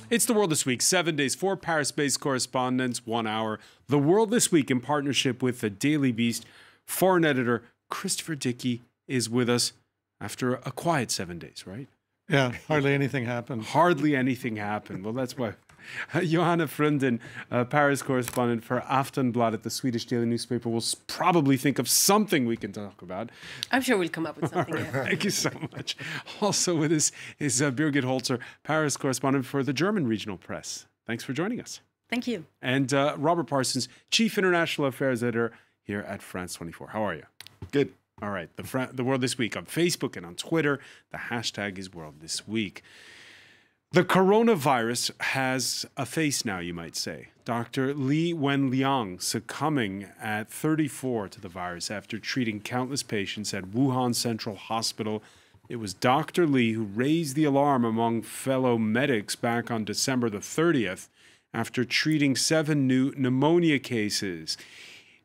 It's The World This Week, 7 days, 4 Paris-based correspondents, 1 hour. The World This Week in partnership with the Daily Beast. Foreign editor Christopher Dickey is with us after a quiet 7 days, right? Yeah, hardly anything happened. Hardly anything happened. Well, that's why Johanna Frunden, Paris correspondent for Aftonbladet, the Swedish daily newspaper, will probably think of something we can talk about. I'm sure we'll come up with something. Right, thank you so much. Also with us is Birgit Holzer, Paris correspondent for the German regional press. Thanks for joining us. Thank you. And Robert Parsons, Chief International Affairs Editor here at France 24. How are you? Good. All right. The World This Week on Facebook and on Twitter. The hashtag is World This Week. The coronavirus has a face now, you might say. Dr. Li Wenliang succumbing at 34 to the virus after treating countless patients at Wuhan Central Hospital. It was Dr. Li who raised the alarm among fellow medics back on December the 30th after treating 7 new pneumonia cases.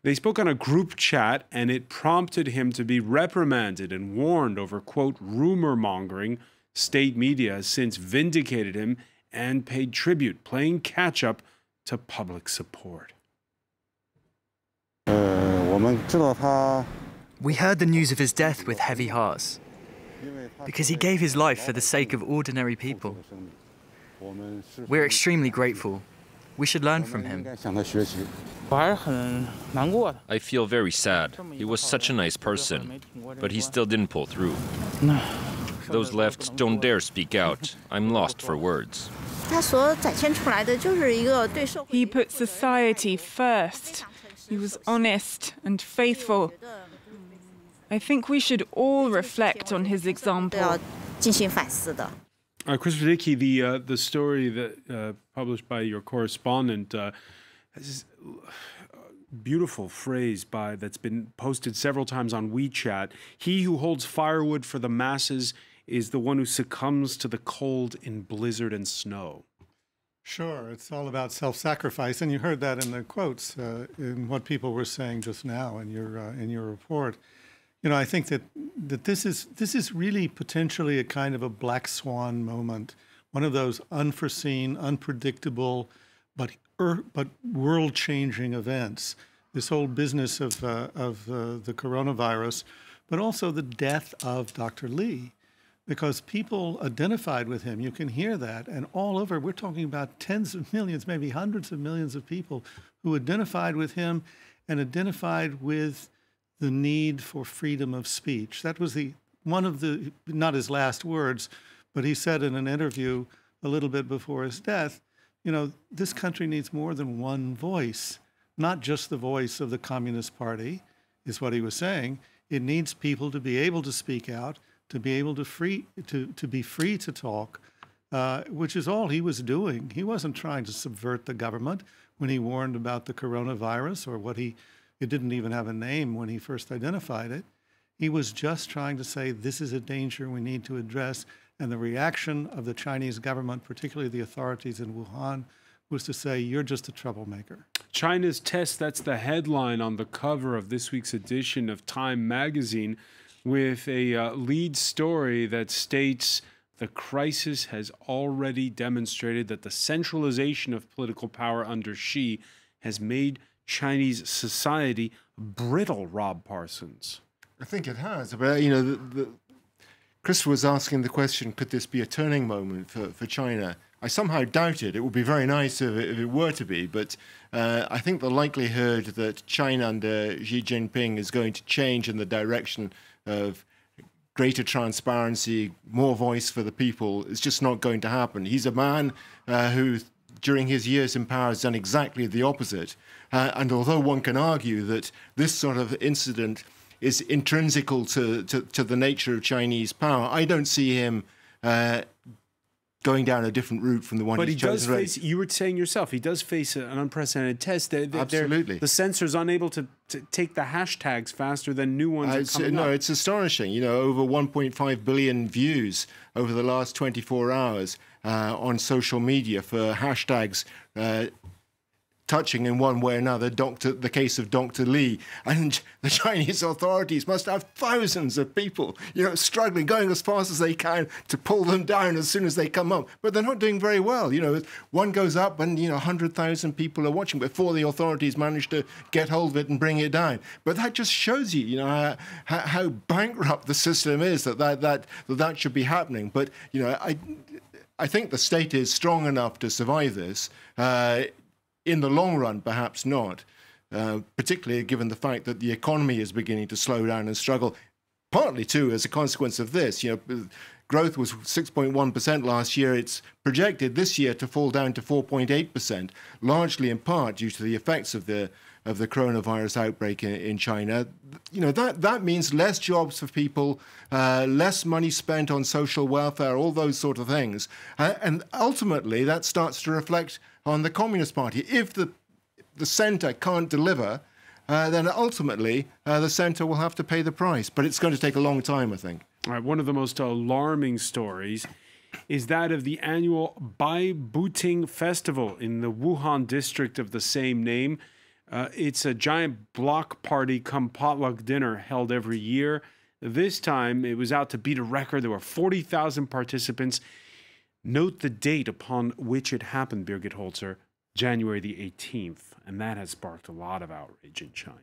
They spoke on a group chat, and it prompted him to be reprimanded and warned over, quote, rumor mongering. State media has since vindicated him and paid tribute, playing catch-up to public support. We heard the news of his death with heavy hearts, because he gave his life for the sake of ordinary people. We're extremely grateful. We should learn from him. I feel very sad. He was such a nice person, but he still didn't pull through. Those left don't dare speak out. I'm lost for words. He put society first. He was honest and faithful. I think we should all reflect on his example. Christopher Dickey, the story that published by your correspondent has this beautiful phrase that's been posted several times on WeChat. He who holds firewood for the masses is the one who succumbs to the cold in blizzard and snow. Sure, it's all about self-sacrifice, and you heard that in the quotes in what people were saying just now in your report. You know, I think that this is really potentially a kind of a black swan moment, one of those unforeseen, unpredictable, but world-changing events. This whole business of the coronavirus, but also the death of Dr. Li, because people identified with him. You can hear that, and all over. We're talking about tens of millions, maybe hundreds of millions of people who identified with him and identified with the need for freedom of speech. That was one of the, not his last words, but he said in an interview a little bit before his death, you know, this country needs more than one voice, not just the voice of the Communist Party, is what he was saying. It needs people to be able to speak out, to be able to be free to talk, which is all he was doing. He wasn't trying to subvert the government when he warned about the coronavirus, or it didn't even have a name when he first identified it. He was just trying to say, this is a danger we need to address. And the reaction of the Chinese government, particularly the authorities in Wuhan, was to say, you're just a troublemaker. China's test, that's the headline on the cover of this week's edition of Time magazine, with a lead story that states the crisis has already demonstrated that the centralization of political power under Xi has made Chinese society brittle, Rob Parsons. I think it has. But, you know, Chris was asking the question, could this be a turning moment for China? I somehow doubt it. It would be very nice if it were to be, but I think the likelihood that China under Xi Jinping is going to change in the direction of greater transparency, more voice for the people, is just not going to happen. He's a man who, during his years in power, has done exactly the opposite. And although one can argue that this sort of incident is intrinsical to the nature of Chinese power, I don't see him going down a different route from the one he's chosen. But he does face, you were saying yourself, he does face an unprecedented test. Absolutely. The censor's unable to take the hashtags faster than new ones are coming up. No, it's astonishing. You know, over 1.5 billion views over the last 24 hours on social media for hashtags touching in one way or another the case of Dr. Li. And the Chinese authorities must have thousands of people, struggling, going as fast as they can to pull them down as soon as they come up. But they're not doing very well. One goes up and, 100,000 people are watching before the authorities manage to get hold of it and bring it down. But that just shows you, how bankrupt the system is that should be happening. But, I think the state is strong enough to survive this. In the long run, perhaps not, particularly given the fact that the economy is beginning to slow down and struggle, partly, too, as a consequence of this. Growth was 6.1% last year. It's projected this year to fall down to 4.8%, largely in part due to the effects of the coronavirus outbreak in China. That means less jobs for people, less money spent on social welfare, all those sort of things. And ultimately, that starts to reflect on the Communist Party. If the centre can't deliver, then ultimately the centre will have to pay the price. But it's going to take a long time, I think. All right, one of the most alarming stories is that of the annual Bai Buting Festival in the Wuhan district of the same name. It's a giant block party come potluck dinner held every year. This time, it was out to beat a record. There were 40,000 participants. Note the date upon which it happened, Birgit Holzer, January the 18th. And that has sparked a lot of outrage in China.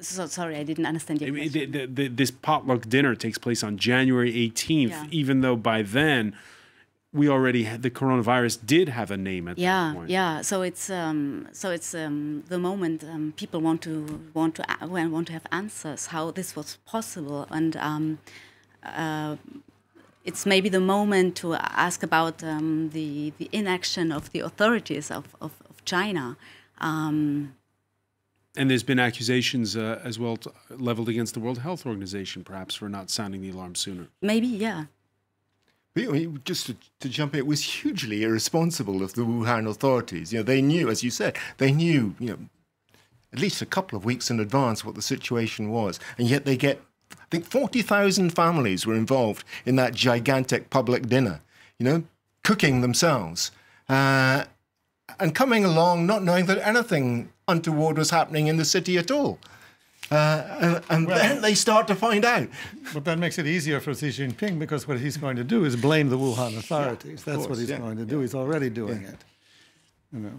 So, sorry, I didn't understand your question. This potluck dinner takes place on January 18th, even though by then we already had the coronavirus did have a name at that point. Yeah. So it's the moment people want to have answers how this was possible, and it's maybe the moment to ask about the inaction of the authorities of China. And there's been accusations as well leveled against the World Health Organization, perhaps, for not sounding the alarm sooner. Maybe, yeah. Just to jump in, it was hugely irresponsible of the Wuhan authorities. They knew, as you said, at least a couple of weeks in advance what the situation was, and yet they get, I think, 40,000 families were involved in that gigantic public dinner. Cooking themselves, and coming along not knowing that anything untoward was happening in the city at all. Then they start to find out. But that makes it easier for Xi Jinping, because what he's going to do is blame the Wuhan authorities. That's what he's going to do. He's already doing it.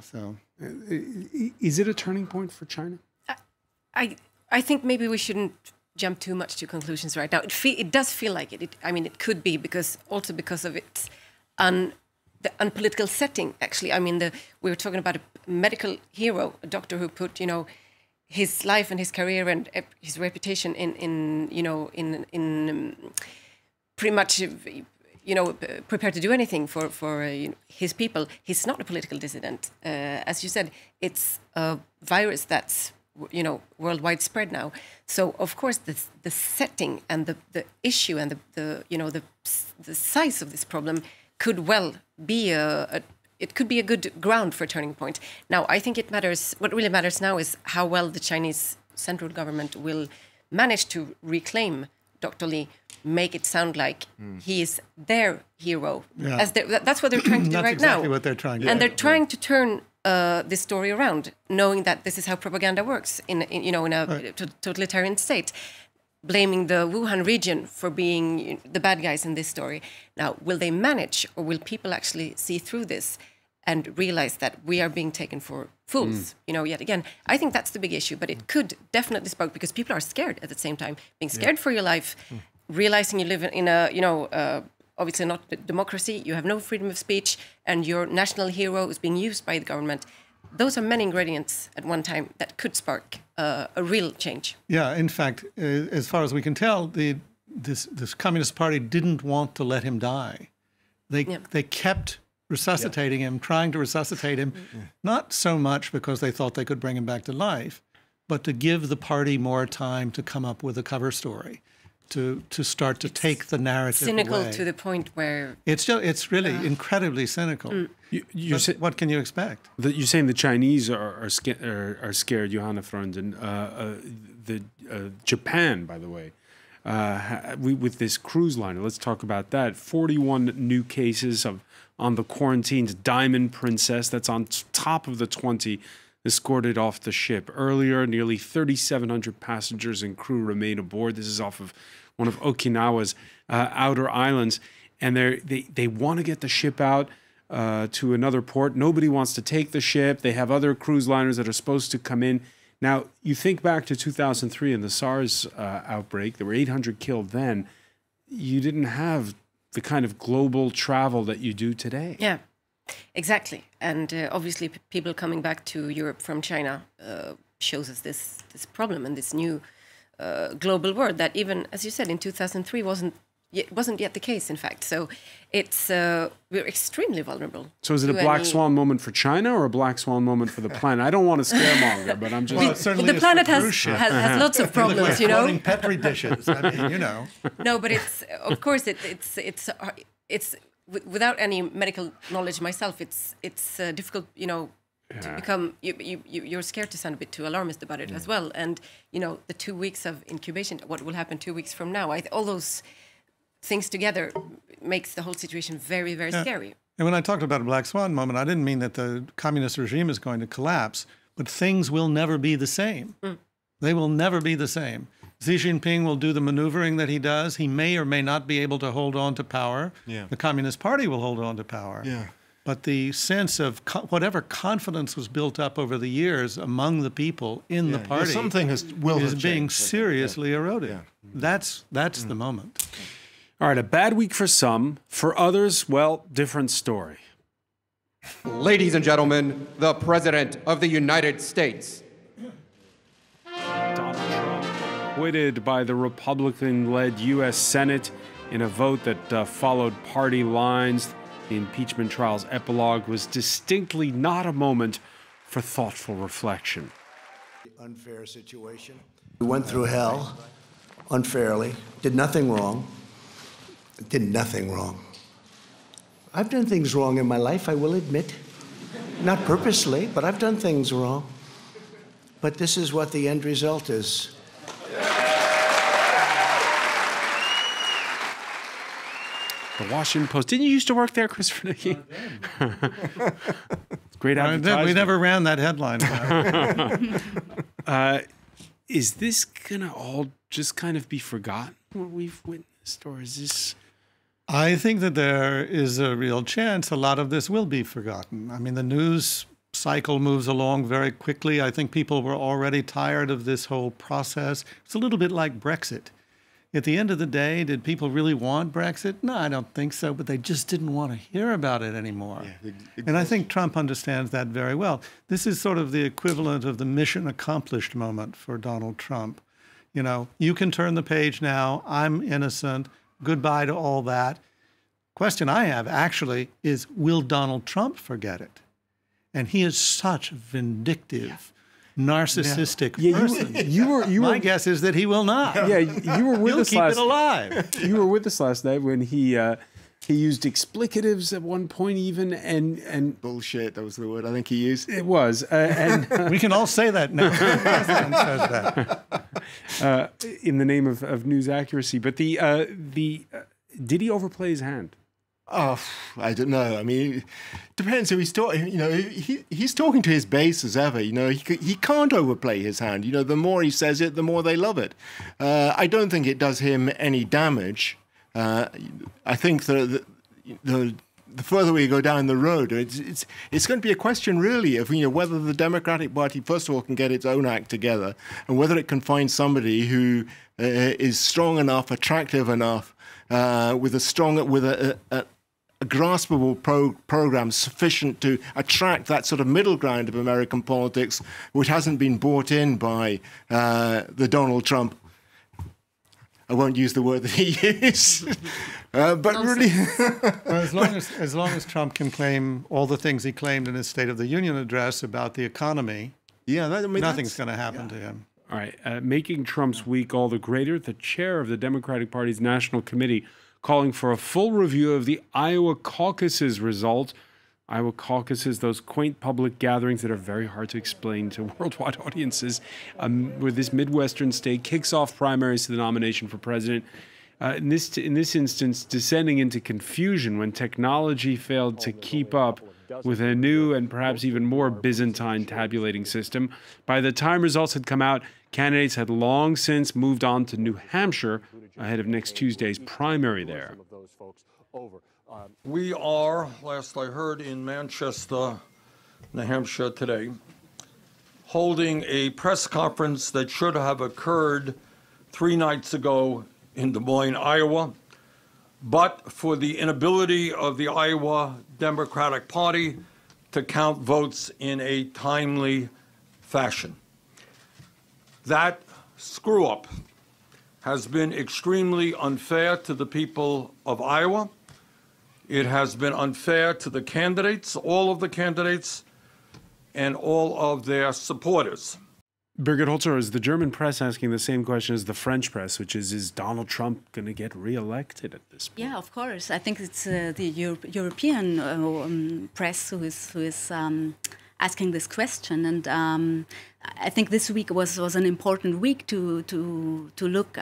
So is it a turning point for China? I think maybe we shouldn't jump too much to conclusions right now. It does feel like it. It could be because of its the unpolitical setting. Actually, we were talking about a medical hero, a doctor who put his life and his career and his reputation in pretty much prepared to do anything for his people. He's not a political dissident, as you said. It's a virus that's worldwide spread now. So of course the setting and the issue and the size of this problem could well be it could be a good ground for a turning point. Now, I think it matters. What really matters now is how well the Chinese central government will manage to reclaim Dr. Li, make it sound like he is their hero. Yeah. That's what they're trying to do right exactly now. What they're trying to do. And they're trying to turn this story around, knowing that this is how propaganda works in a totalitarian state, blaming the Wuhan region for being the bad guys in this story. Now, will they manage, or will people actually see through this and realize that we are being taken for fools, yet again? I think that's the big issue, but it could definitely spark, because people are scared at the same time, being scared for your life, realizing you live in a, obviously not democracy, you have no freedom of speech, and your national hero is being used by the government. Those are many ingredients at one time that could spark a real change. Yeah, in fact, as far as we can tell, this Communist Party didn't want to let him die. They kept resuscitating him, trying to resuscitate him, not so much because they thought they could bring him back to life, but to give the party more time to come up with a cover story, to start to take the narrative cynical away. To the point where it's really incredibly cynical. What can you expect? You're saying the Chinese are scared, Johanna Freund, and Japan, by the way, with this cruise liner. Let's talk about that. 41 new cases on the quarantined Diamond Princess. That's on top of the 20 escorted off the ship earlier. Nearly 3,700 passengers and crew remain aboard. This is off of one of Okinawa's outer islands. And they want to get the ship out to another port. Nobody wants to take the ship. They have other cruise liners that are supposed to come in. Now, you think back to 2003 and the SARS outbreak. There were 800 killed then. You didn't have the kind of global travel that you do today. Yeah, exactly. And obviously, people coming back to Europe from China shows us this problem and this new global world that even, as you said, in 2003 wasn't yet the case, in fact. So it's we're extremely vulnerable. So is it a black swan moment for China or a black swan moment for the planet? I don't want to scaremonger, but I'm just... Well, the planet has lots of problems, you know. Petri dishes. I mean, you know. No, but it's of course it's without any medical knowledge myself. It's difficult, you know. Yeah. To become, you're scared to sound a bit too alarmist about it as well. And you know, the 2 weeks of incubation. What will happen 2 weeks from now? All those things together makes the whole situation very, very scary. And when I talked about a black swan moment, I didn't mean that the communist regime is going to collapse, but things will never be the same. They will never be the same. Xi Jinping will do the maneuvering that he does. He may or may not be able to hold on to power. Yeah. The Communist Party will hold on to power. Yeah. But the sense of whatever confidence was built up over the years among the people in the party is being seriously eroded. Yeah. That's the moment. All right, a bad week for some. For others, well, different story. Ladies and gentlemen, the President of the United States. Donald Trump acquitted by the Republican-led U.S. Senate in a vote that followed party lines. The impeachment trial's epilogue was distinctly not a moment for thoughtful reflection. Unfair situation. We went through hell unfairly, did nothing wrong. Did nothing wrong. I've done things wrong in my life, I will admit. Not purposely, but I've done things wrong. But this is what the end result is. The Washington Post. Didn't you used to work there, Christopher Nicky? Great advertisement. We never ran that headline. Is this going to all just kind of be forgotten, what we've witnessed, or is this... I think that there is a real chance a lot of this will be forgotten. I mean, the news cycle moves along very quickly. I think people were already tired of this whole process. It's a little bit like Brexit. At the end of the day, did people really want Brexit? No, I don't think so, but they just didn't want to hear about it anymore. Yeah, and I think Trump understands that very well. This is sort of the equivalent of the mission accomplished moment for Donald Trump. You know, you can turn the page now. I'm innocent. Goodbye to all that. Question I have actually is, will Donald Trump forget it? And he is such a vindictive, narcissistic person. My guess is that he will not. Yeah, you were with us keep it alive. You were with us last night when he used explicatives at one point even, and bullshit. That was the word I think he used. It was, and we can all say that now. The president says that in the name of news accuracy. But did he overplay his hand? Oh, I don't know. I mean, it depends who he's talking. You know, he's talking to his base as ever. You know, he can't overplay his hand. You know, the more he says it, the more they love it. I don't think it does him any damage. I think the further we go down the road, it's going to be a question really of whether the Democratic Party first of all can get its own act together, and whether it can find somebody who is strong enough, attractive enough, with a graspable program sufficient to attract that sort of middle ground of American politics, which hasn't been bought in by the Donald Trump. I won't use the word that he used, but really, as long as Trump can claim all the things he claimed in his State of the Union address about the economy, nothing's going to happen to him. All right, making Trump's week all the greater, the chair of the Democratic Party's National Committee calling for a full review of the Iowa caucus's result. Iowa caucuses, those quaint public gatherings that are very hard to explain to worldwide audiences, where this Midwestern state kicks off primaries to the nomination for president. In this instance, descending into confusion when technology failed to keep up with a new and perhaps even more Byzantine tabulating system. By the time results had come out, candidates had long since moved on to New Hampshire ahead of next Tuesday's primary there. We are, last I heard, in Manchester, New Hampshire today, holding a press conference that should have occurred 3 nights ago in Des Moines, Iowa, but for the inability of the Iowa Democratic Party to count votes in a timely fashion. That screw-up has been extremely unfair to the people of Iowa. It has been unfair to the candidates, all of the candidates, and all of their supporters. Birgit Holzer, is the German press asking the same question as the French press, which is Donald Trump going to get reelected at this point? Yeah, of course. I think it's the European press who is asking this question, and I think this week was an important week to look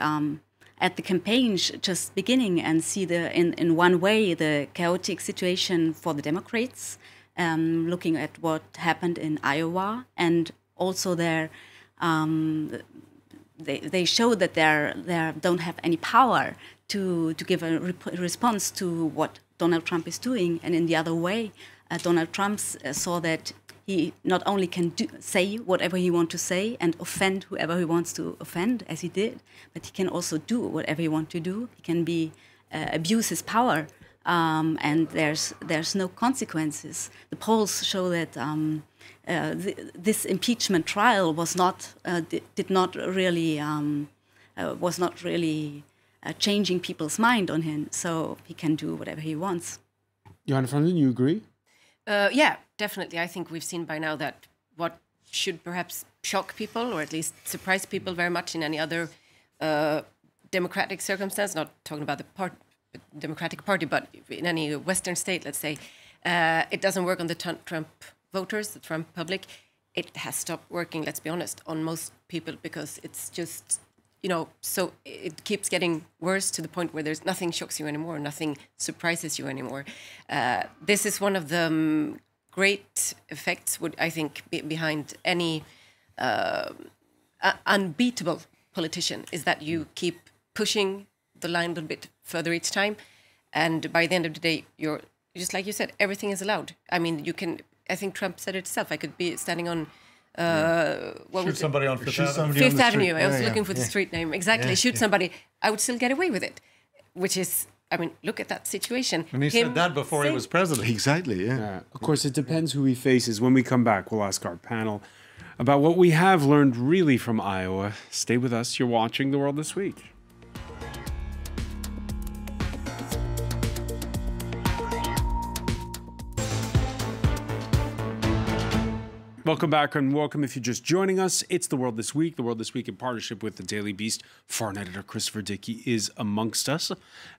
at the campaign just beginning and see in one way the chaotic situation for the Democrats, looking at what happened in Iowa, and also they show that they don't have any power to give a response to what Donald Trump is doing. And in the other way, Donald Trump saw that he not only can say whatever he wants to say and offend whoever he wants to offend, as he did, but he can also do whatever he wants to do. He can abuse his power, and there's no consequences. The polls show that this impeachment trial was not really changing people's mind on him, so he can do whatever he wants. Johanna Frundin, you agree? Yeah, definitely. I think we've seen by now that what should perhaps shock people, or at least surprise people very much in any other democratic circumstance, not talking about the Democratic Party, but in any Western state, let's say, it doesn't work on the Trump voters, the Trump public. It has stopped working, let's be honest, on most people, because it's just, so it keeps getting worse to the point where there's nothing shocks you anymore, nothing surprises you anymore. This is one of the great effects, I think, behind any unbeatable politician, is that you keep pushing the line a little bit further each time, and by the end of the day, you're just like you said, everything is allowed. I mean, you can. I think Trump said it himself. I could be standing on. Shoot somebody on Fifth Avenue. I was looking for the street name. Exactly. Shoot somebody. I would still get away with it, which is, I mean, look at that situation. And he said that before he was president. Exactly, yeah. Of course, it depends who he faces. When we come back, we'll ask our panel about what we have learned really from Iowa. Stay with us. You're watching The World This Week. Welcome back, and welcome if you're just joining us. It's The World This Week. The World This Week in partnership with the Daily Beast. Foreign editor Christopher Dickey is amongst us,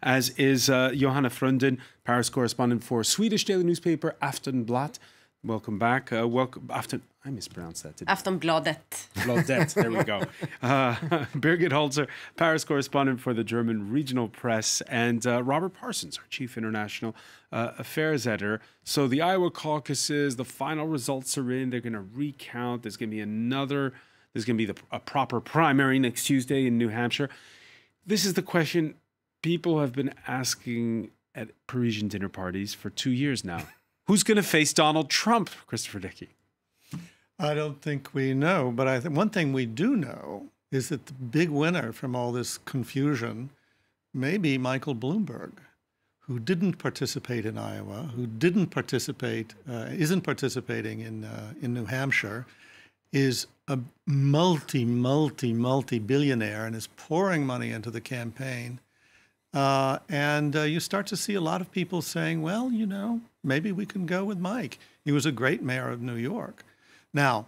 as is Johanna Frundin, Paris correspondent for Swedish daily newspaper Aftonbladet. Welcome back. I mispronounced that. Aftonbladet. Bladet, there we go. Birgit Holzer, Paris correspondent for the German regional press, and Robert Parsons, our chief international affairs editor. So the Iowa caucuses, the final results are in. They're going to recount. There's going to be a proper primary next Tuesday in New Hampshire. This is the question people have been asking at Parisian dinner parties for 2 years now. Who's going to face Donald Trump, Christopher Dickey? I don't think we know, but I think one thing we do know is that the big winner from all this confusion may be Michael Bloomberg, who didn't participate in Iowa, who isn't participating in New Hampshire, is a multi-billionaire and is pouring money into the campaign. And you start to see a lot of people saying, well, maybe we can go with Mike. He was a great mayor of New York. Now,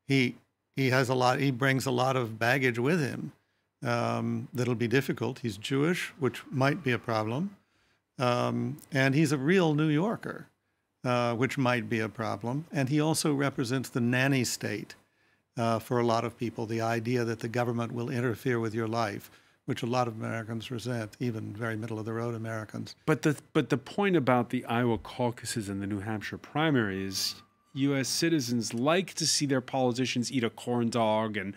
he brings a lot of baggage with him that'll be difficult. He's Jewish, which might be a problem. And he's a real New Yorker. which might be a problem. And he also represents the nanny state for a lot of people, the idea that the government will interfere with your life, which a lot of Americans resent, even very middle-of-the-road Americans. But the point about the Iowa caucuses and the New Hampshire primary is U.S. citizens like to see their politicians eat a corn dog and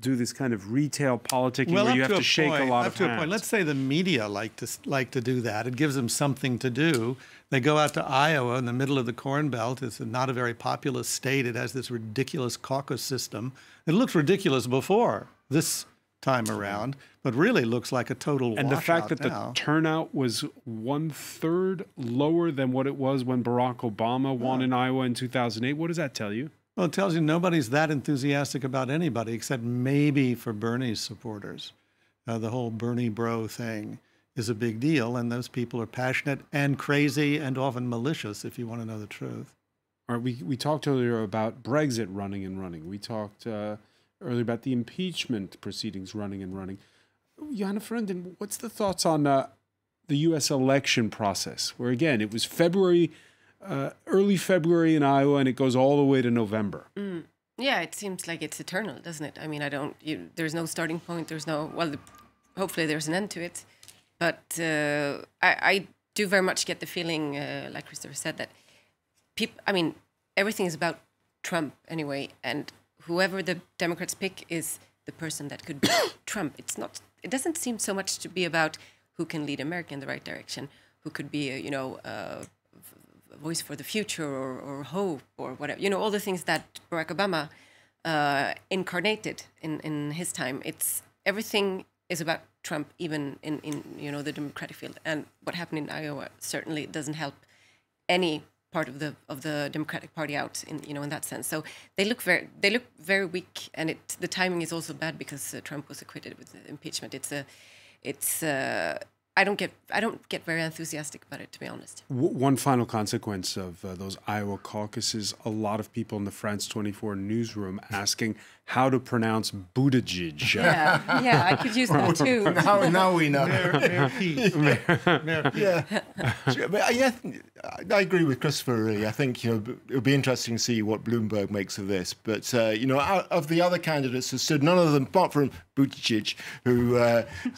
do this kind of retail politicking where you have to shake a lot of hands. Let's say the media like to do that. It gives them something to do. They go out to Iowa in the middle of the Corn Belt. It's not a very populous state. It has this ridiculous caucus system. It looked ridiculous before this time around, but really looks like a total washout. And the fact that now. the turnout was 1/3 lower than what it was when Barack Obama won in Iowa in 2008, what does that tell you? Well, it tells you nobody's that enthusiastic about anybody except maybe for Bernie's supporters. The whole Bernie bro thing is a big deal, and those people are passionate and crazy and often malicious, if you want to know the truth. All right, we talked earlier about Brexit running and running. We talked earlier about the impeachment proceedings running and running. Johanna Frenden, what's the thoughts on the U.S. election process, where, again, it was February... early February in Iowa, and it goes all the way to November. Yeah, it seems like it's eternal, doesn't it? I mean, there's no starting point. There's no, hopefully there's an end to it. But I do very much get the feeling, like Christopher said, that everything is about Trump anyway, and whoever the Democrats pick is the person that could beat Trump. It doesn't seem so much to be about who can lead America in the right direction, who could be, a voice for the future or hope or whatever, all the things that Barack Obama incarnated in his time. Everything is about Trump, even in the Democratic field. And what happened in Iowa certainly doesn't help any part of the Democratic Party out in that sense. So they look very weak, and the timing is also bad because Trump was acquitted with the impeachment. I don't get very enthusiastic about it, to be honest. One final consequence of those Iowa caucuses, a lot of people in the France 24 newsroom asking how to pronounce Buttigieg. Yeah, I could use that too. Now we know. Mayor Pete. But I agree with Christopher, really. I think, it'll be interesting to see what Bloomberg makes of this. But, out of the other candidates who stood, none of them, apart from Buttigieg, who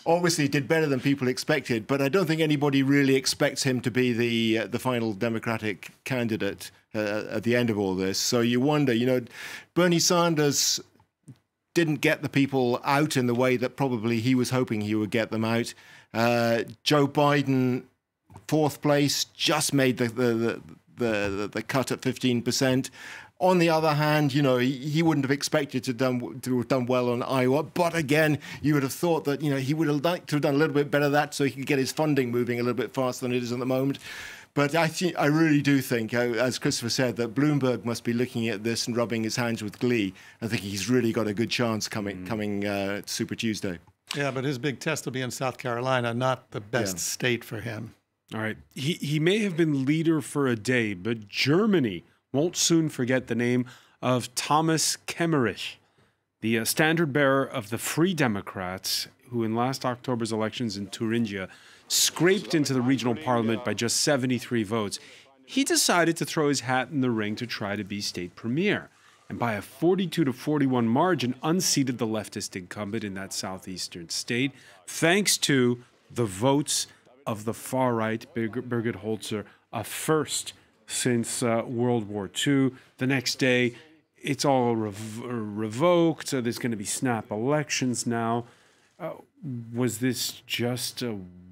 obviously did better than people expected, but I don't think anybody really expects him to be the final Democratic candidate at the end of all this. So you wonder, Bernie Sanders didn't get the people out in the way that probably he was hoping he would get them out. Joe Biden, fourth place, just made the cut at 15%. On the other hand, he wouldn't have expected to have done well on Iowa. But again, you would have thought that, he would have liked to have done a little bit better that so he could get his funding moving a little bit faster than it is at the moment. But I really do think, as Christopher said, that Bloomberg must be looking at this and rubbing his hands with glee. I think he's really got a good chance coming Super Tuesday. Yeah, but his big test will be in South Carolina, not the best state for him. All right. He may have been leader for a day, but Germany won't soon forget the name of Thomas Kemmerich, the standard bearer of the Free Democrats, who in last October's elections in Thuringia scraped into the regional parliament by just 73 votes. He decided to throw his hat in the ring to try to be state premier, and by a 42-41 margin unseated the leftist incumbent in that southeastern state, thanks to the votes of the far right, Birgit Holzer, a first since World War II. The next day, it's all revoked. So there's going to be snap elections now. Was this just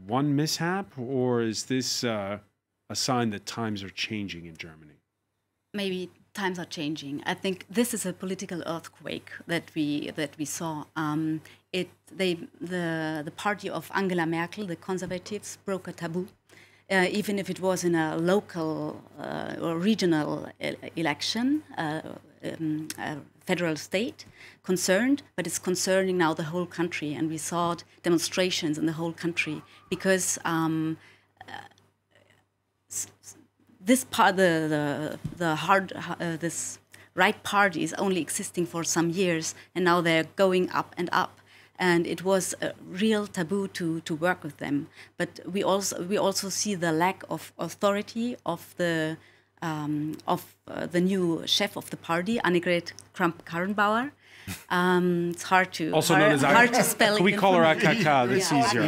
one mishap, or is this a sign that times are changing in Germany? Maybe times are changing. I think this is a political earthquake that we saw. The party of Angela Merkel, the Conservatives, broke a taboo. Even if it was in a local or regional election, federal state concerned, but it's concerning now the whole country, and we saw demonstrations in the whole country because this right party is only existing for some years, and now they're going up and up. And it was a real taboo to work with them. But we also see the lack of authority of the the new chef of the party, Annegret Kramp-Karrenbauer. It's hard to also known as hard to spell. Can we call her AKK? That's easier.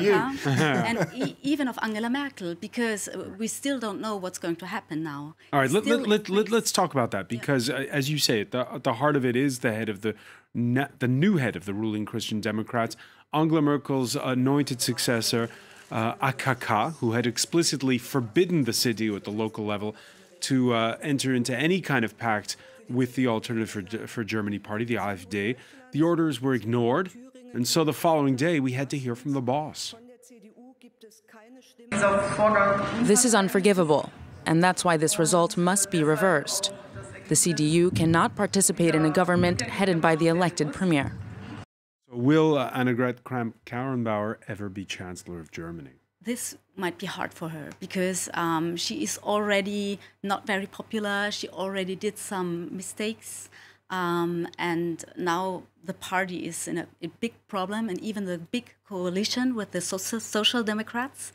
And even of Angela Merkel, because we still don't know what's going to happen now. All right, let's talk about that, because as you say, at the heart of it is the head of the new head of the ruling Christian Democrats, Angela Merkel's anointed successor, AKK, who had explicitly forbidden the CDU at the local level to enter into any kind of pact with the Alternative for Germany party, the AfD. The orders were ignored, and so the following day we had to hear from the boss. This is unforgivable, and that's why this result must be reversed. The CDU cannot participate in a government headed by the elected premier. So will Annegret Kramp-Karrenbauer ever be Chancellor of Germany? This might be hard for her because she is already not very popular. She already did some mistakes. And now the party is in a big problem. And even the big coalition with the Social Democrats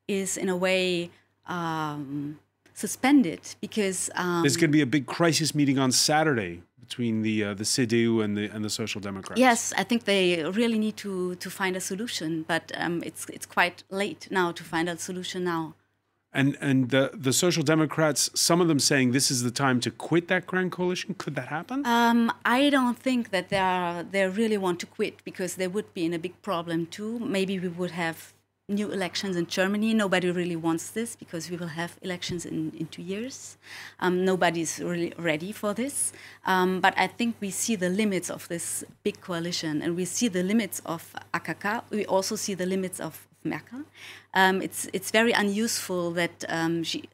is in a way suspended because... There's going to be a big crisis meeting on Saturday between the CDU and the Social Democrats. Yes, I think they really need to find a solution, but it's quite late now to find a solution now. And the Social Democrats, some of them saying this is the time to quit that grand coalition. Could that happen? I don't think that they really want to quit, because they would be in a big problem too. Maybe we would have new elections in Germany. Nobody really wants this because we will have elections in 2 years. Nobody's really ready for this. But I think we see the limits of this big coalition, and we see the limits of AKK. We also see the limits of Merkel. It's very unuseful that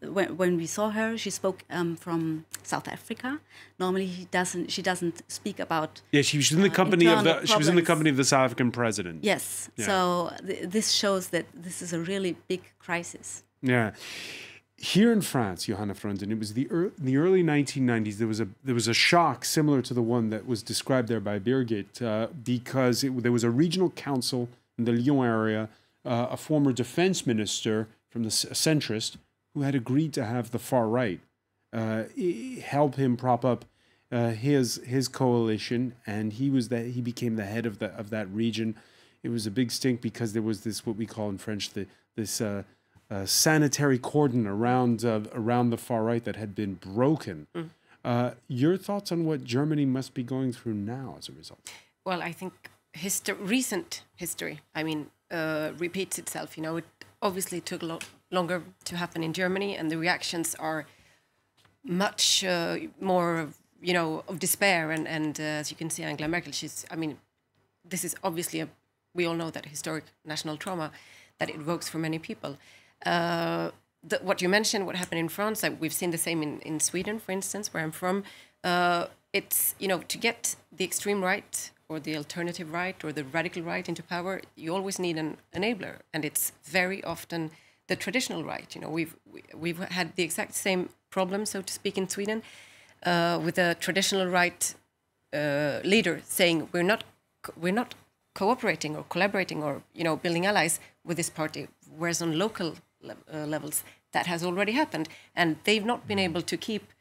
when we saw her, she spoke from South Africa. Normally, she doesn't speak about. Yeah, she was in the company of the South African president. Yes, yeah. So this shows that this is a really big crisis. Yeah. Here in France, Johanna Fronten, it was in the early 1990s. There was a shock similar to the one that was described there by Birgit, because there was a regional council in the Lyon area. A former defense minister from the centrist who had agreed to have the far right help him prop up his coalition, and he became the head of that region. It was a big stink because there was this, what we call in French, this sanitary cordon around the far right that had been broken. Your thoughts on what Germany must be going through now as a result? Well, I think recent history, repeats itself. It obviously took a lot longer to happen in Germany, and the reactions are much more, of despair. And as you can see, Angela Merkel, this is obviously we all know that historic national trauma that it evokes for many people. What you mentioned, what happened in France, we've seen the same in Sweden, for instance, where I'm from. It's, to get the extreme right or the alternative right or the radical right into power, you always need an enabler, and it's very often the traditional right. We've had the exact same problem, so to speak, in Sweden, with a traditional right leader saying we're not cooperating or collaborating or building allies with this party, whereas on local levels that has already happened, and they've not been able to keep,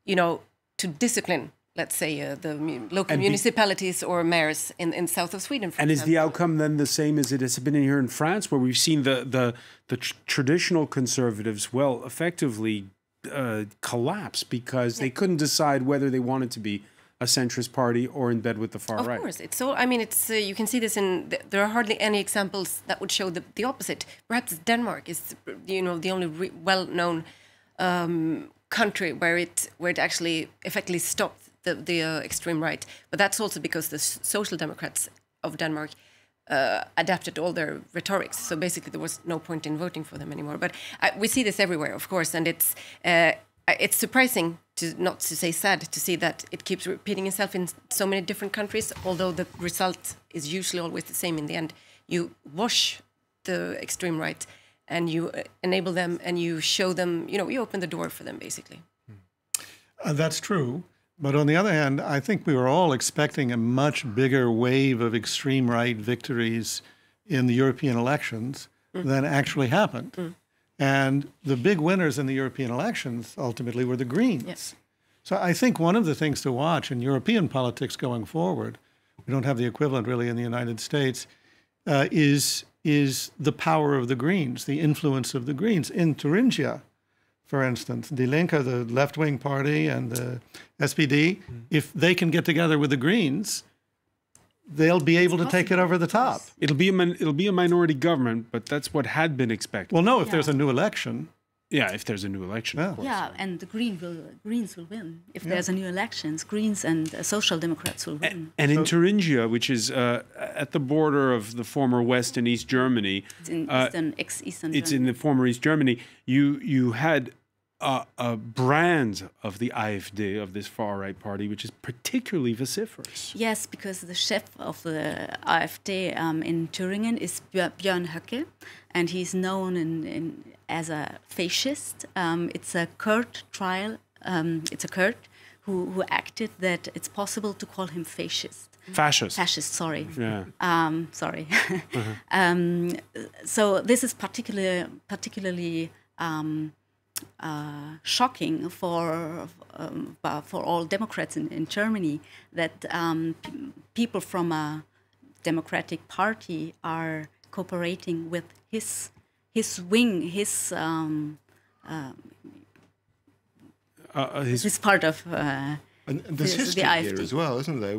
to discipline, let's say, the local municipalities or mayors in south of Sweden. For example. Is the outcome then the same as it has been in here in France, where we've seen the traditional conservatives, effectively collapse because they couldn't decide whether they wanted to be a centrist party or in bed with the far right? Of course. It's so. It's you can see this there are hardly any examples that would show the opposite. Perhaps Denmark is, the only well-known country where it actually effectively stopped the extreme right, but that's also because the Social Democrats of Denmark adapted all their rhetorics. So basically, there was no point in voting for them anymore. But we see this everywhere, of course, and it's surprising, not to say sad, to see that it keeps repeating itself in so many different countries. Although the result is usually always the same in the end. You wash the extreme right, and you enable them, and you show them. You open the door for them, basically. That's true. But on the other hand, I think we were all expecting a much bigger wave of extreme right victories in the European elections than actually happened. And the big winners in the European elections ultimately were the Greens. Yes. So I think one of the things to watch in European politics going forward, we don't have the equivalent really in the United States, is the power of the Greens, the influence of the Greens. In Thuringia, for instance, Die Linke, the left-wing party, and the SPD, if they can get together with the Greens, they'll be able to take it over the top. It'll be a minority government, but that's what had been expected. Well, no, if there's a new election. Yeah, if there's a new election, of course. Yeah, and the Greens will win. If there's a new elections, Greens and Social Democrats will win. And in Thuringia, which is at the border of the former West and East Germany, it's in ex-Eastern it's Germany. in the former East Germany, you had a brand of the AfD, of this far-right party, which is particularly vociferous. Yes, because the chef of the AfD in Thüringen is Björn Höcke, and he's known as a fascist. It's a Kurd trial. It's a Kurd who acted that it's possible to call him fascist. Fascist. Fascist, sorry. Yeah. Sorry. So this is particularly shocking for all Democrats in Germany, that people from a democratic party are cooperating with his wing, his part of and there's history here as well, isn't there?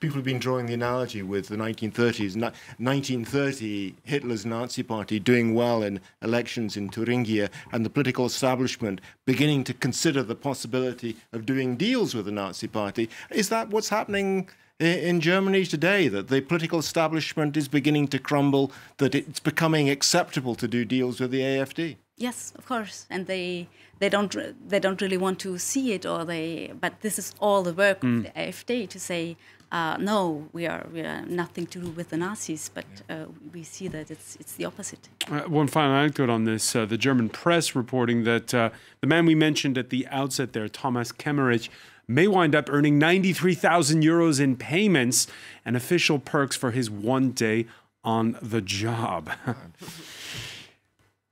People have been drawing the analogy with the 1930s. 1930, Hitler's Nazi party doing well in elections in Thuringia, and the political establishment beginning to consider the possibility of doing deals with the Nazi party. Is that what's happening in Germany today, that the political establishment is beginning to crumble, that it's becoming acceptable to do deals with the AfD? Yes, of course, and they don't really want to see it, but this is all the work of the AfD to say, no, we are nothing to do with the Nazis, but we see that it's the opposite. One final anecdote on this: the German press reporting that the man we mentioned at the outset there, Thomas Kemmerich, may wind up earning 93,000 euros in payments and official perks for his 1 day on the job.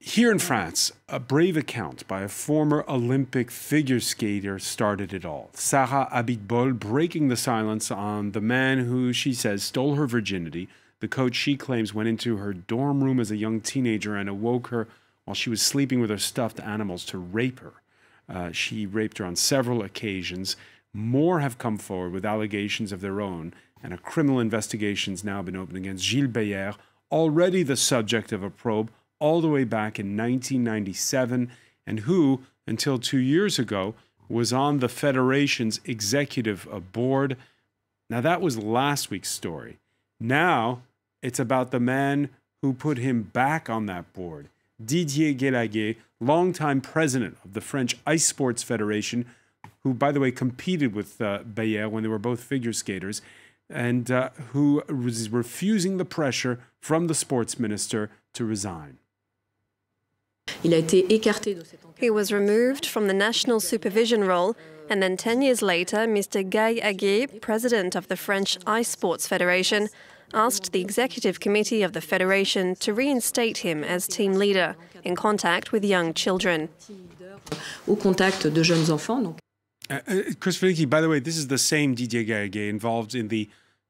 Here in France, a brave account by a former Olympic figure skater started it all. Sarah Abitbol breaking the silence on the man who, she says, stole her virginity. The coach, she claims, went into her dorm room as a young teenager and awoke her while she was sleeping with her stuffed animals to rape her. She raped her on several occasions. More have come forward with allegations of their own, and a criminal investigation's now been opened against Gilles Beyer, already the subject of a probe all the way back in 1997, and who, until 2 years ago, was on the Federation's executive board. Now, that was last week's story. Now, it's about the man who put him back on that board, Didier Guélaguet, longtime president of the French Ice Sports Federation, who, by the way, competed with Beyer when they were both figure skaters, and who was refusing the pressure from the sports minister to resign. He was removed from the national supervision role, and then 10 years later, Mr. Guélaguet, president of the French Ice Sports Federation, asked the executive committee of the federation to reinstate him as team leader in contact with young children. Chris Felici, by the way, this is the same Didier Guélaguet involved in the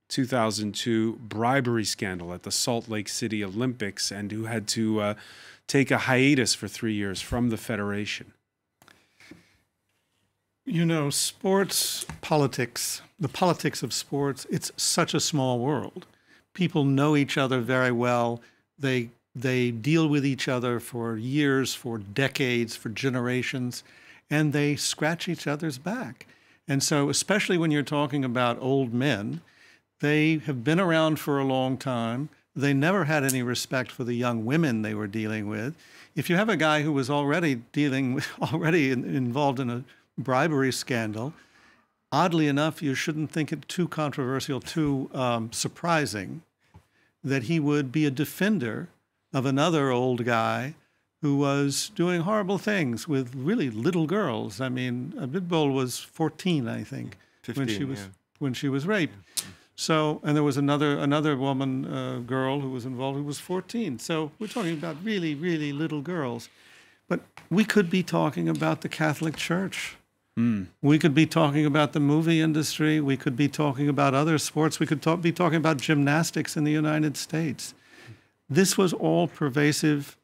2002 bribery scandal at the Salt Lake City Olympics, and who had to take a hiatus for 3 years from the federation. You know, sports politics, the politics of sports, it's such a small world. People know each other very well. They deal with each other for years, for decades, for generations, and they scratch each other's back. And so, especially when you're talking about old men, they have been around for a long time. They never had any respect for the young women they were dealing with. If you have a guy who was already involved in a bribery scandal, oddly enough, you shouldn't think it too controversial, too surprising that he would be a defender of another old guy who was doing horrible things with really little girls. I mean, Abitbol was 14, I think, 15, when she was raped. So, and there was another woman, girl who was involved who was 14. So we're talking about really, really little girls. But we could be talking about the Catholic Church. We could be talking about the movie industry. We could be talking about other sports. We could be talking about gymnastics in the United States. This was all pervasive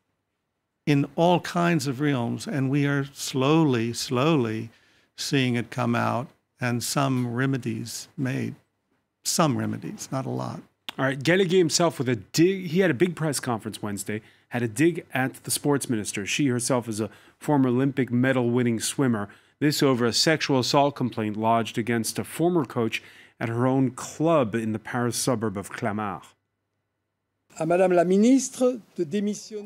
in all kinds of realms, and we are slowly seeing it come out and some remedies made. Some remedies, not a lot. All right, Gallagher himself with a dig. He had a big press conference Wednesday, had a dig at the sports minister. She herself is a former Olympic medal-winning swimmer. This over a sexual assault complaint lodged against a former coach at her own club in the Paris suburb of Clamart.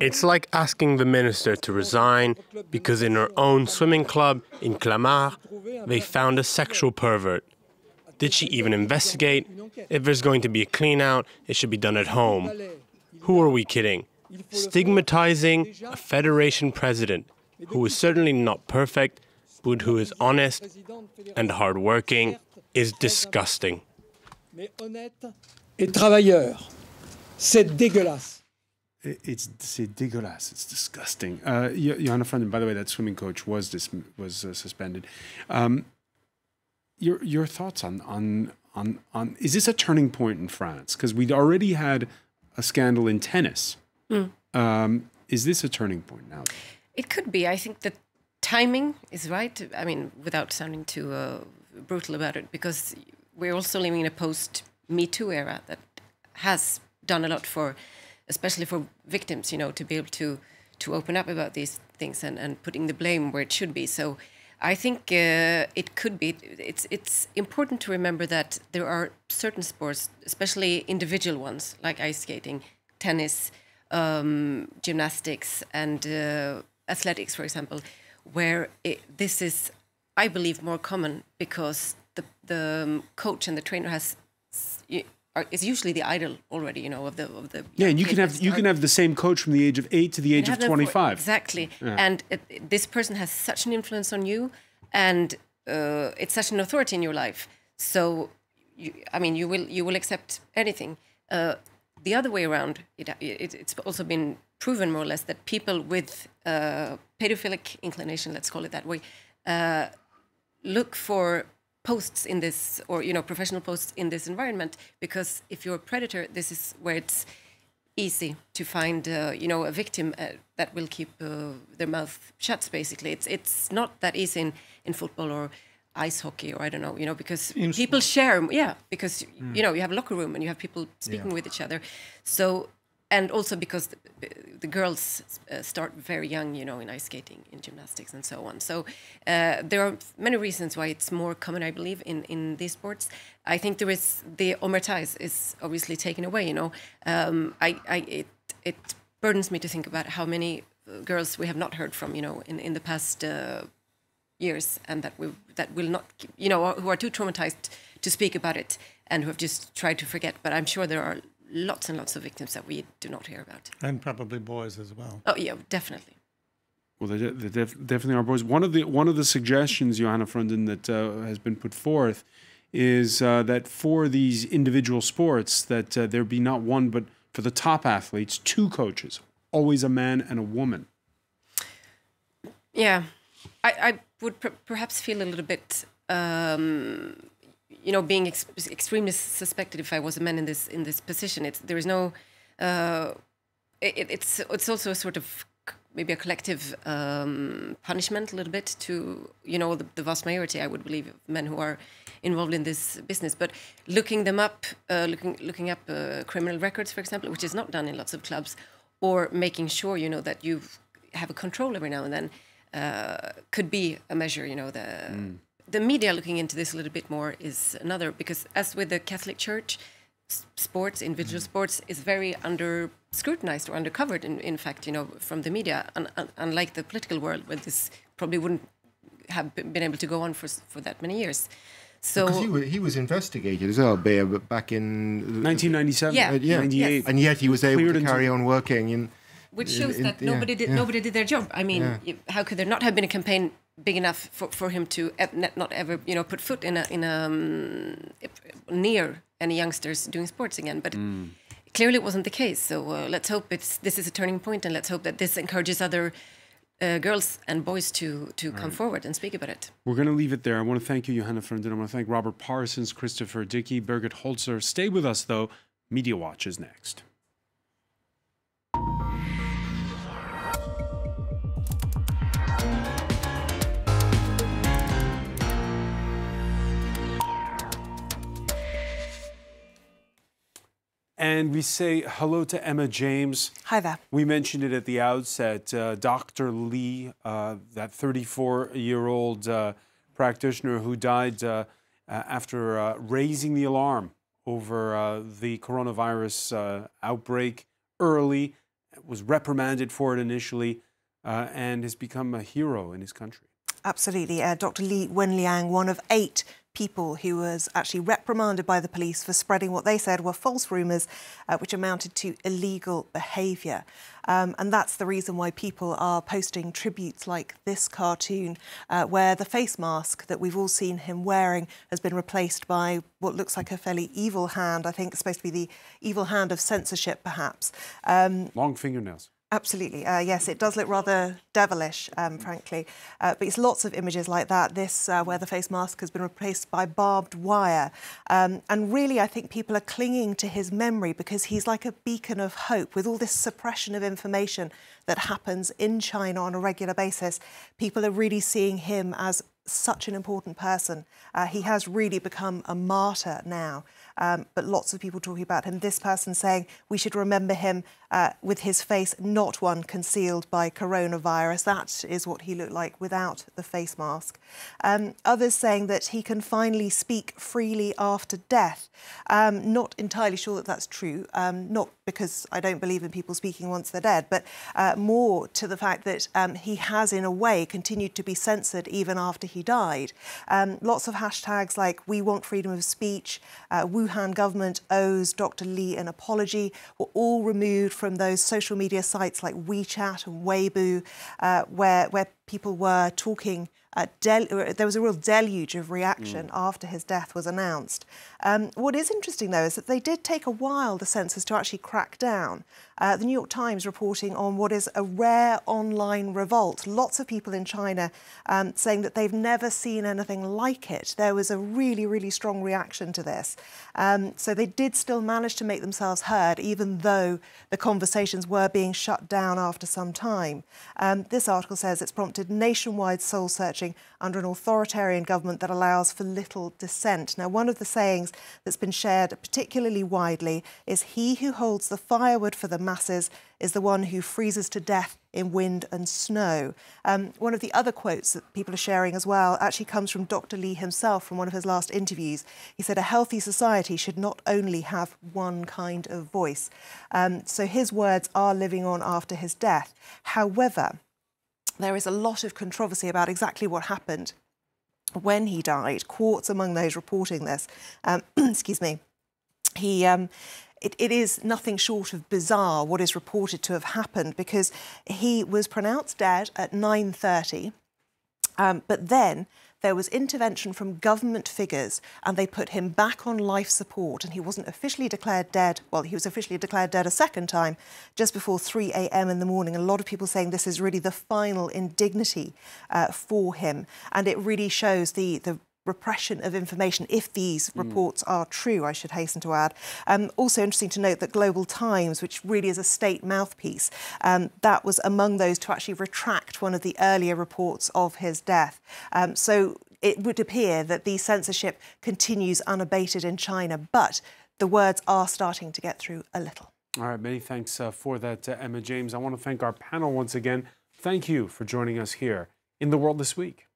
It's like asking the minister to resign because in her own swimming club in Clamart, they found a sexual pervert. Did she even investigate? If there's going to be a clean-out, it should be done at home. Who are we kidding? Stigmatizing a federation president who is certainly not perfect, but who is honest and hardworking, is disgusting. C'est dégueulasse. C'est dégueulasse. It's disgusting. Johanna Franden, by the way, that swimming coach was suspended. Your thoughts on is this a turning point in France? Because we'd already had a scandal in tennis. Is this a turning point now? It could be. I think the timing is right. I mean, without sounding too brutal about it, because we're also living in a post-Me Too era that has done a lot for, especially for victims, you know, to be able to open up about these things and putting the blame where it should be. So I think it could be. It's important to remember that there are certain sports, especially individual ones like ice skating, tennis, gymnastics, and athletics, for example, where this is, I believe, more common because the coach and the trainer is usually the idol already, you know, of the yeah, and you can have the same coach from the age of 8 to the age of 25. Exactly, yeah. And this person has such an influence on you, and it's such an authority in your life. So, you will accept anything. The other way around, it's also been proven more or less that people with pedophilic inclination, let's call it that way, look for posts in this, or professional posts in this environment, because if you're a predator, this is where it's easy to find a victim that will keep their mouth shut. Basically, it's not that easy in football or ice hockey, or I don't know, because people share, because you have a locker room and you have people speaking with each other. So, and also because the girls start very young, in ice skating, in gymnastics, and so on. So there are many reasons why it's more common, I believe, in these sports. I think there is the omerta is obviously taken away. It burdens me to think about how many girls we have not heard from, in the past years, and that will not, who are too traumatized to speak about it and who have just tried to forget. But I'm sure there are lots and lots of victims that we do not hear about. And probably boys as well. Oh, yeah, definitely. Well, they definitely are boys. One of the suggestions, Johanna Franden, that has been put forth is that for these individual sports, that there be not one, but for the top athletes, 2 coaches, always a man and a woman. Yeah, I would perhaps feel a little bit... being extremely suspected if I was a man in this position. There is no. It's also a sort of maybe a collective punishment a little bit to the vast majority, I would believe, of men who are involved in this business. But looking them up, looking up criminal records, for example, which is not done in lots of clubs, or making sure that you have a control every now and then, could be a measure. The media looking into this a little bit more is another, because as with the Catholic Church, sports, individual sports, is very under scrutinized or undercovered, in fact, from the media, unlike the political world, where this probably wouldn't have been able to go on for that many years. So because he was investigated as well back in 1997, 98, and yet he was able to carry on working. Which shows that nobody did their job. I mean, how could there not have been a campaign big enough for him to not ever, put foot in a near any youngsters doing sports again. But clearly it wasn't the case. So let's hope this is a turning point, and let's hope that this encourages other girls and boys to come forward and speak about it. We're going to leave it there. I want to thank you, Johanna Frundin. I want to thank Robert Parsons, Christopher Dickey, Birgit Holzer. Stay with us, though. Media Watch is next. And we say hello to Emma James. Hi there. We mentioned it at the outset. Dr. Lee, that 34-year-old practitioner who died after raising the alarm over the coronavirus outbreak early, was reprimanded for it initially, and has become a hero in his country. Absolutely. Dr. Li Wenliang, one of 8 people who was actually reprimanded by the police for spreading what they said were false rumours, which amounted to illegal behaviour. And that's the reason why people are posting tributes like this cartoon, where the face mask that we've all seen him wearing has been replaced by what looks like a fairly evil hand. I think it's supposed to be the evil hand of censorship, perhaps. Long fingernails. Absolutely. Yes, it does look rather devilish, frankly. But it's lots of images like that. This, where the face mask has been replaced by barbed wire. And really, I think people are clinging to his memory because he's like a beacon of hope. With all this suppression of information that happens in China on a regular basis, people are really seeing him as such an important person. He has really become a martyr now. But lots of people talking about him. This person saying we should remember him with his face not one concealed by coronavirus. That is what he looked like without the face mask. Others saying that he can finally speak freely after death. Not entirely sure that that's true. Not because I don't believe in people speaking once they're dead, but more to the fact that he has, in a way, continued to be censored even after he died. Lots of hashtags like "We want freedom of speech," Wuhan government owes Dr. Li an apology, were all removed from those social media sites like WeChat and Weibo, where people were talking. There was a real deluge of reaction after his death was announced. What is interesting, though, is that they did take a while, the censors, to actually crack down. The New York Times reporting on what is a rare online revolt. Lots of people in China saying that they've never seen anything like it. There was a really, really strong reaction to this. So they did still manage to make themselves heard, even though the conversations were being shut down after some time. This article says it's prompted nationwide soul-searching under an authoritarian government that allows for little dissent. Now, one of the sayings that's been shared particularly widely is, "He who holds the firewood for the masses is the one who freezes to death in wind and snow." One of the other quotes that people are sharing as well actually comes from Dr. Li himself from one of his last interviews. He said, "A healthy society should not only have one kind of voice." So his words are living on after his death. However, there is a lot of controversy about exactly what happened when he died. Quartz among those reporting this. Excuse me. It is nothing short of bizarre what is reported to have happened, because he was pronounced dead at 9:30, but then there was intervention from government figures and they put him back on life support, and he wasn't officially declared dead. Well, he was officially declared dead a second time just before 3 a.m. in the morning. A lot of people saying this is really the final indignity for him, and it really shows the repression of information, if these reports are true, I should hasten to add. Also interesting to note that Global Times, which really is a state mouthpiece, that was among those to actually retract one of the earlier reports of his death. So it would appear that the censorship continues unabated in China, but the words are starting to get through a little. All right, many thanks for that, Emma James. I want to thank our panel once again. Thank you for joining us here in The World This Week.